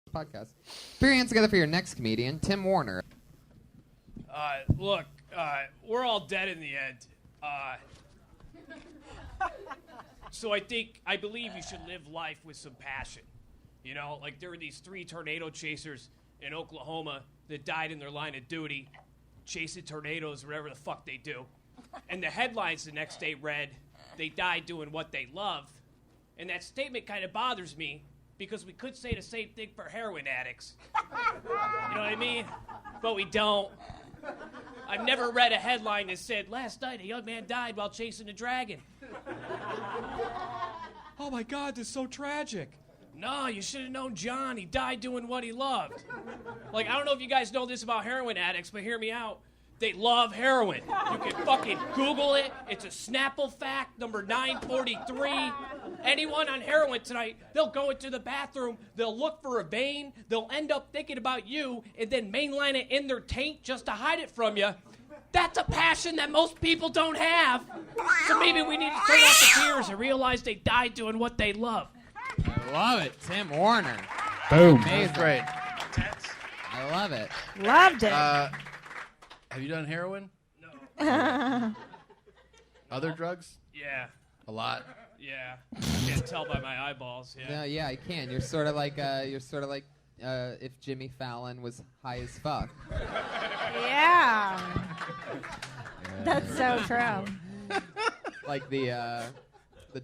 podcast. Put your hands together for your next comedian, Tim Warner. Look, we're all dead in the end. So I believe you should live life with some passion. You know, like there were these 3 tornado chasers in Oklahoma that died in their line of duty, chasing tornadoes, whatever the fuck they do. And the headlines the next day read, they died doing what they love. And that statement kind of bothers me because we could say the same thing for heroin addicts. You know what I mean? But we don't. I've never read a headline that said, last night a young man died while chasing a dragon. Oh my God, this is so tragic. No, you should have known John. He died doing what he loved. Like, I don't know if you guys know this about heroin addicts, but hear me out. They love heroin. You can fucking Google it. It's a Snapple fact, number 943. Anyone on heroin tonight, they'll go into the bathroom, they'll look for a vein, they'll end up thinking about you, and then mainline it in their taint just to hide it from you. That's a passion that most people don't have. So maybe we need to turn off the tears and realize they died doing what they love. I love it, Tim Warner. Boom. Amazing. Great. I love it. Loved it. Have you done heroin? No. Other drugs? Yeah. A lot. Yeah. I can't tell by my eyeballs. Yeah. No, yeah, I can. You're sort of like if Jimmy Fallon was high as fuck. Yeah. That's so true. Like the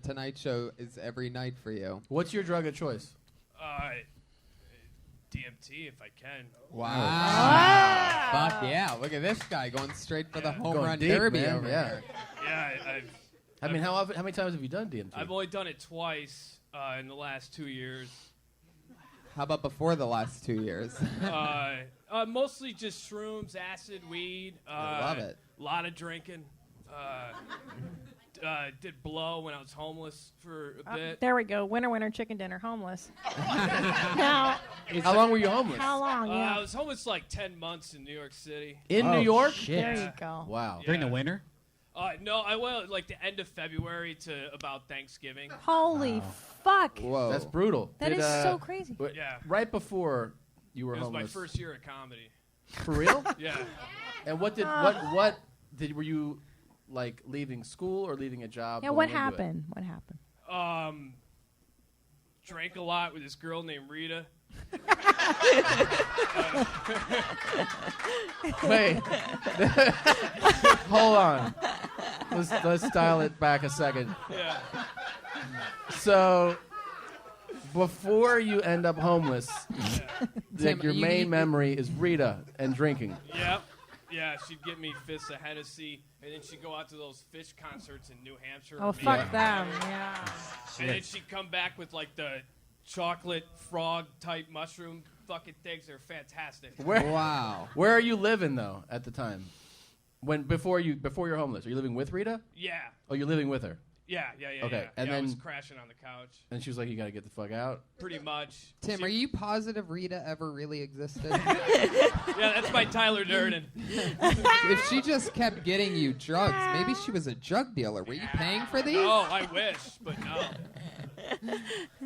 Tonight Show is every night for you. What's your drug of choice? DMT, if I can. Wow. Fuck yeah. Look at this guy going straight for the home Going run deep, derby man. over Yeah. here. Yeah, I mean, how many times have you done DMT? I've only done it twice in the last 2 years. How about before the last 2 years? Mostly just shrooms, acid, weed. I love it. A lot of drinking. Did blow when I was homeless for a bit. There we go. Winner, chicken dinner, homeless. Now, How long were you homeless? how long? Yeah. I was homeless like 10 months in New York City. In New York? Shit. There you go. Wow. During the winter? No, I went like the end of February to about Thanksgiving. Holy fuck. Whoa. That's brutal. That Did, is so crazy. but Yeah. Right before you were It was homeless. my first year of comedy. For real? Yeah. And were you like leaving school or leaving a job? Yeah, going what into it? happened? What happened? Drank a lot with this girl named Rita. Wait. Hold on. Let's dial it back a second. Yeah. So, before you end up homeless, Tim, your main memory is Rita and drinking. Yep. Yeah, she'd get me fists of Hennessy, and then she'd go out to those Fish concerts in New Hampshire. Oh, fuck them. Yeah. And then she'd come back with like the chocolate frog type mushroom fucking things. They're fantastic. Wow. Where are you living though at the time? Before you're homeless, are you living with Rita? Yeah. Oh, you're living with her. Yeah. Okay, Yeah. and I was then- crashing on the couch. And she was like, "You got to get the fuck out." Pretty much. Tim, are you positive Rita ever really existed? Yeah, that's my Tyler Durden. If she just kept getting you drugs, maybe she was a drug dealer. Were you paying for these? Oh, I wish, but no.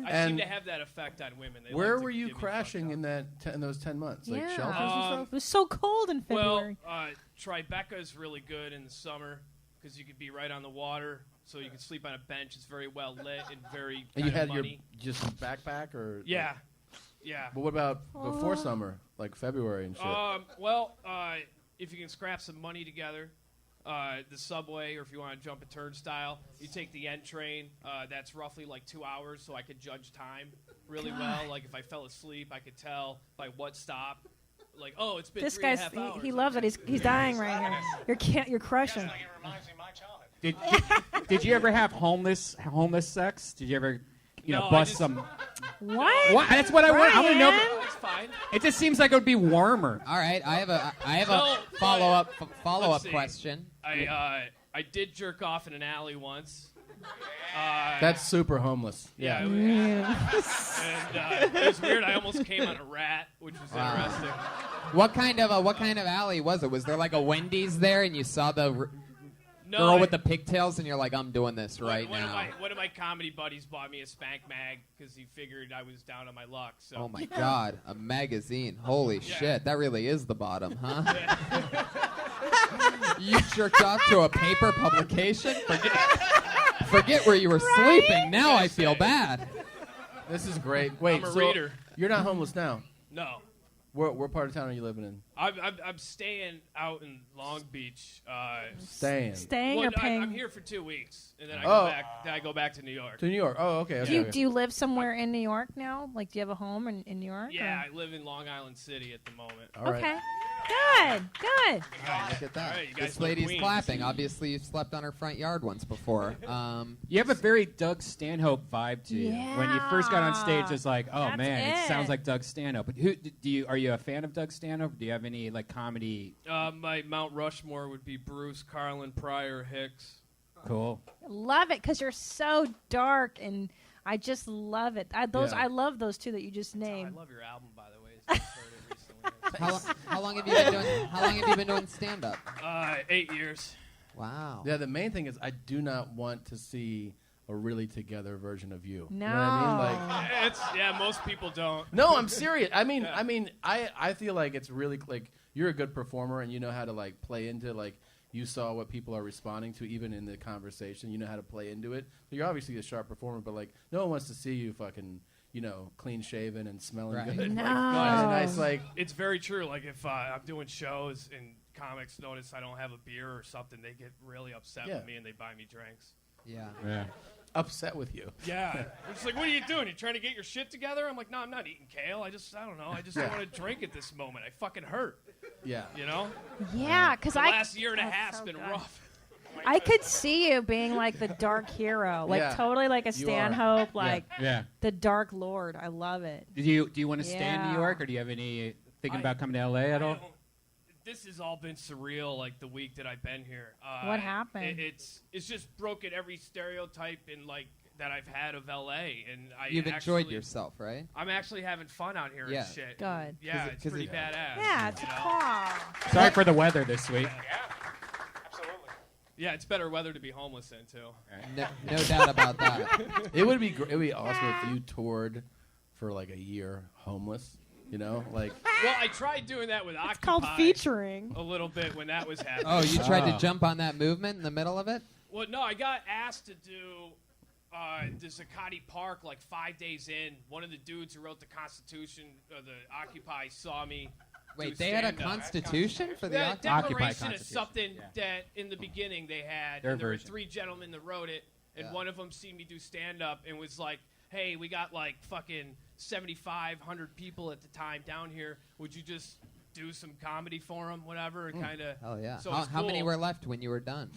I And seem to have that effect on women. They Where like to were you give me crashing fucked up. in those 10 months? Like Yeah. shelters and stuff? It was so cold in February. Well, Tribeca is really good in the summer because you could be right on the water, so you can sleep on a bench. It's very well lit and very And you kinda had money. your just backpack or? Yeah. Yeah. But what about before summer, like February and shit? Well, if you can scrap some money together, the subway, or if you want to jump a turnstile, you take the N train. That's roughly like 2 hours, so I could judge time really well. Like if I fell asleep, I could tell by what stop. Like, oh, it's been This 3.5 guy's hours. he loves it. He's dying right here. You're crushing. It reminds me of my childhood. Did you ever have homeless sex? Did you ever, No, I bust just- some? What? That's what I want. I want to know. Brian? That's fine. It just seems like it would be warmer. All right, I have a No, follow-up let's see. question. I did jerk off in an alley once. That's super homeless. Yeah. Yeah. And it was weird. I almost came on a rat, which was interesting. What kind of alley was it? Was there like a Wendy's there, and you saw the? girl with the pigtails, and you're like, I'm doing this right one now. One of my comedy buddies bought me a Spank mag because he figured I was down on my luck. So. Oh my God, a magazine! Holy shit, that really is the bottom, huh? You jerked off to a paper publication? Forget where you were sleeping. Now I feel bad. This is great. Wait, I'm a so reader. You're not homeless now? No. What part of town are you living in? I'm staying out in Long Beach. Staying. Staying or Well, paying? I'm here for 2 weeks, and then I go back. Then I go back to New York. To New York. Oh, okay. Do you live somewhere in New York now? Like, do you have a home in New York? Yeah, or? I live in Long Island City at the moment. All right. Okay. Good. Look at that. All right, you guys This look lady's Queens. clapping. Obviously, you've slept on her front yard once before. You have a very Doug Stanhope vibe to you. When you first got on stage, it's like, oh That's man, it sounds it. like Doug Stanhope. But are you a fan of Doug Stanhope? Do you have any like comedy? My Mount Rushmore would be Bruce, Carlin, Pryor, Hicks. Cool. Love it because you're so dark, and I just love it. I love those two that you just I named. love your album, by the way. It's just heard it recently. How long have you been doing? How long have you been doing stand-up? 8 years. Wow. Yeah, the main thing is I do not want to see a really together version of you. No. You know what I mean? Like, Most people don't. no, I'm serious. I feel like it's really like you're a good performer and you know how to like play into like you saw what people are responding to even in the conversation. You know how to play into it. So you're obviously a sharp performer, but like no one wants to see you fucking, clean shaven and smelling Right. good. No. Like, nice like It's very true. Like if I'm doing shows and comics notice I don't have a beer or something, they get really upset Yeah. with me and they buy me drinks. Yeah. upset with you. Yeah. They're just like, what are you doing? You trying to get your shit together? I'm like, no, I'm not eating kale. I don't know. I just don't want to drink at this moment. I fucking hurt. Yeah. You know? Yeah, because The I last year and a That's half's so been good. rough. I could see you being like the dark hero, like Yeah. totally like a You Stanhope, like Yeah. the Dark Lord. I love it. Do you want to stay in New Yeah. York, or do you have any thinking I- about coming to LA at all? This has all been surreal, like the week that I've been here. What happened? It's just broken every stereotype in like that I've had of LA, and You've enjoyed yourself, right? I'm actually having fun out here Yeah. and shit. Good. Yeah, it's pretty it- badass. Yeah, it's you know? cool. Sorry for the weather this week. Absolutely. Yeah, it's better weather to be homeless in too. No doubt about that. It would be awesome if you toured for like a year homeless. Like Well, I tried doing that with Occupy. It's called featuring. A little bit when that was happening. Oh, you tried to jump on that movement in the middle of it? Well, no, I got asked to do the Zuccotti Park like 5 days in. One of the dudes who wrote the Constitution, the Occupy, saw me. Wait, do they had a stand-up. constitution for the The Occupy? Occupy Declaration is Constitution, something yeah. that in the beginning they had. Their And there were version. 3 gentlemen that wrote it, and Yeah. one of them seen me do stand up and was like, "Hey, we got like fucking 7,500 people at the time down here. Would you just do some comedy for them, whatever?" And kind of. Hell yeah. So how, it's how many cool. were left when you were done?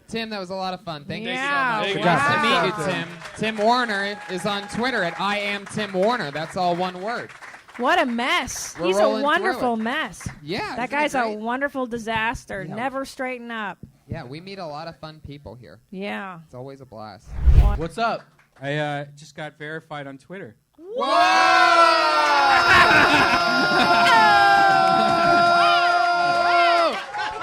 Tim, that was a lot of fun. Thank Yeah, you so much. wow. Nice to meet you, Tim. Tim. Tim Warner is on Twitter at I am Tim Warner. That's all one word. What a mess. We're He's a rolling through wonderful it. mess. Yeah. That isn't guy's it a great? wonderful disaster. Yeah. Never straighten up. Yeah, we meet a lot of fun people here. Yeah. It's always a blast. what's up? I just got verified on Twitter.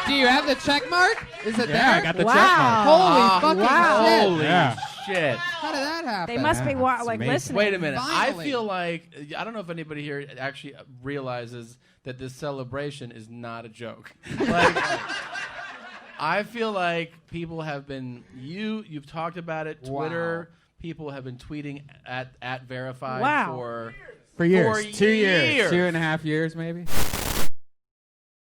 Do you have the check mark? Is it Yeah, there? I got the Wow. check mark. Holy fucking wow. shit. Holy Yeah. shit. How did that happen? They must be Yeah, it's like amazing. listening. Wait a minute. Finally. I feel like I don't know if anybody here actually realizes that this celebration is not a joke. Like, I feel like people have been you've talked about it. Twitter people have been tweeting at verified Wow. for For years. 4 2 years. years. 2.5 years, maybe.